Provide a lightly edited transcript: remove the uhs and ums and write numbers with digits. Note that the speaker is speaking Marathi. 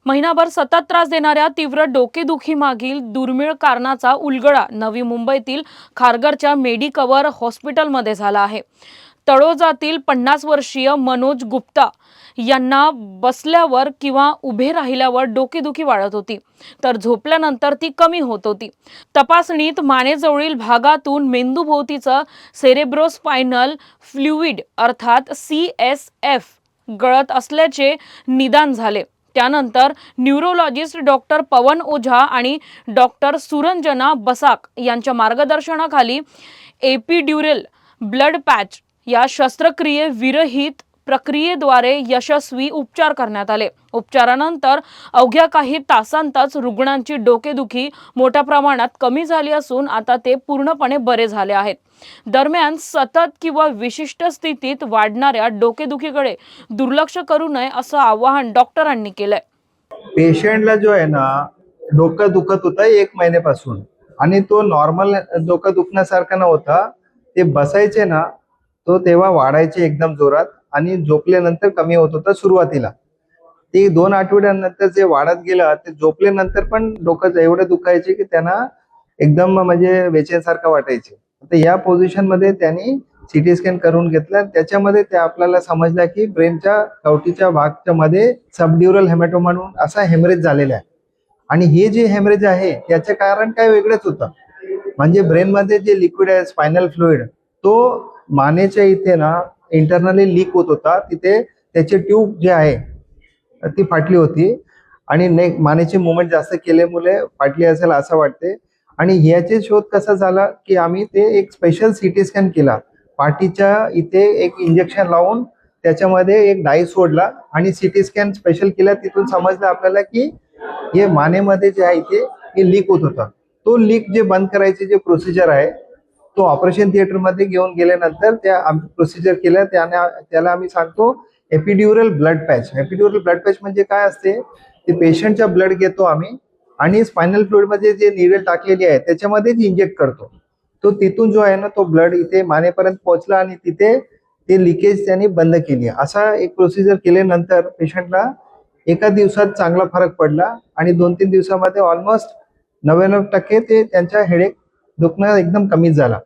महिनाभर सतत त्रास देणाऱ्या तीव्र डोकेदुखी मागील दुर्मिळ कारणाचा उलगडा नवी मुंबईतील खारघरच्या मेडिकवर हॉस्पिटलमध्ये झाला आहे। तळोजातील 50 वर्षीय मनोज गुप्ता यांना बसल्यावर किंवा उभे राहिल्यावर डोकेदुखी वाढत होती, तर झोपल्यानंतर ती कमी होत होती। तपासणीत मानेजवळील भागातून मेंदूभोवतीचं सेरेब्रोस्पायनल फ्लुइड अर्थात CSF गळत असल्याचे निदान झाले। त्यानंतर न्यूरोलॉजिस्ट डॉक्टर पवन ओझा आणि डॉक्टर सुरंजना बसाक यांच्या मार्गदर्शनाखाली एपिड्युरल ब्लड पॅच या शस्त्रक्रियेविरहित प्रक्रियेद्वारे यशस्वी उपचार करण्यात आले। उपचारानंतर अवघ्या काही तासांतच रुग्णांची डोकेदुखी मोठ्या प्रमाणात कमी झाली असून आता ते पूर्णपणे बरे झाले आहेत। दरम्यान सतत किंवा विशिष्ट स्थितीत वाढणाऱ्या डोकेदुखीकडे दुर्लक्ष करू नये असं आवाहन डॉक्टरांनी केलंय। पेशंटला जो आहे ना डोकं दुखत होतं 1 महिन्यापासून आणि तो नॉर्मल डोकं दुखण्यासारखा नव्हता। ते बसायचे ना तो तेव्हा वाढायचे एकदम जोरात आणि झोपल्यानंतर कमी होत होतं सुरुवातीला। ते 2 आठवड्यानंतर जे वाढत गेलं ते झोपल्यानंतर पण डोकं एवढं दुखायचे की त्यांना एकदम म्हणजे बेचैनसारखं वाटायचे। तर या पोझिशन मध्ये त्यांनी सीटी स्कॅन करून घेतला। त्याच्यामध्ये ते आपल्याला समजलं की ब्रेनच्या कवटीच्या भागाच्या मध्ये सबड्युरल हेमॅटोमा म्हणून असा हेमरेज झालेला आहे आणि हे जे हेमरेज आहे त्याचे कारण काय वेगळंच होतं। म्हणजे ब्रेन मध्ये जे लिक्विड आहे स्पायनल फ्लुइड तो मानेच्या इथे ना इंटरनली लीक होत होता। तिथे त्याचे ट्यूब जे आहे ती फाटली होती आणि मानेची मुवमेंट जास्त केल्यामुळे फाटली असेल असं वाटते। आणि ह्याचे शोध कसा झाला की आम्ही ते एक स्पेशल सीटी स्कॅन केला। पाठीच्या इथे एक इंजेक्शन लावून त्याच्यामध्ये एक डाई सोडला आणि सीटी स्कॅन स्पेशल केला। तिथून समजलं आपल्याला की हे मानेमध्ये जे आहे इथे हे लीक होत होता। तो लीक जे बंद करायचे जे प्रोसिजर आहे तो ऑपरेशन थिएटर मध्ये घेऊन गेल्यानंतर त्या प्रोसिजर केल्या। त्याला आम्ही सांगतो epidural blood patch. Epidural blood patch म्हणजे काय असते, ते पेशंटचा ब्लड घेतो आम्ही आणि स्पायनल फ्लुइड मध्ये जे नीडल टाकलेली आहे त्याच्यामध्येच इंजेक्ट करतो। तो तिथून जो आहे ना तो ब्लड इथे मानेपर्यंत पोहोचला आणि तिथे ते लिकेज त्यांनी बंद केली। असा एक प्रोसिजर केल्यानंतर पेशंटला एका दिवसात चांगला फरक पडला आणि 2-3 दिवसामध्ये ऑलमोस्ट 99% ते त्यांचा हेडेक दुखणं एकदम कमी झाला।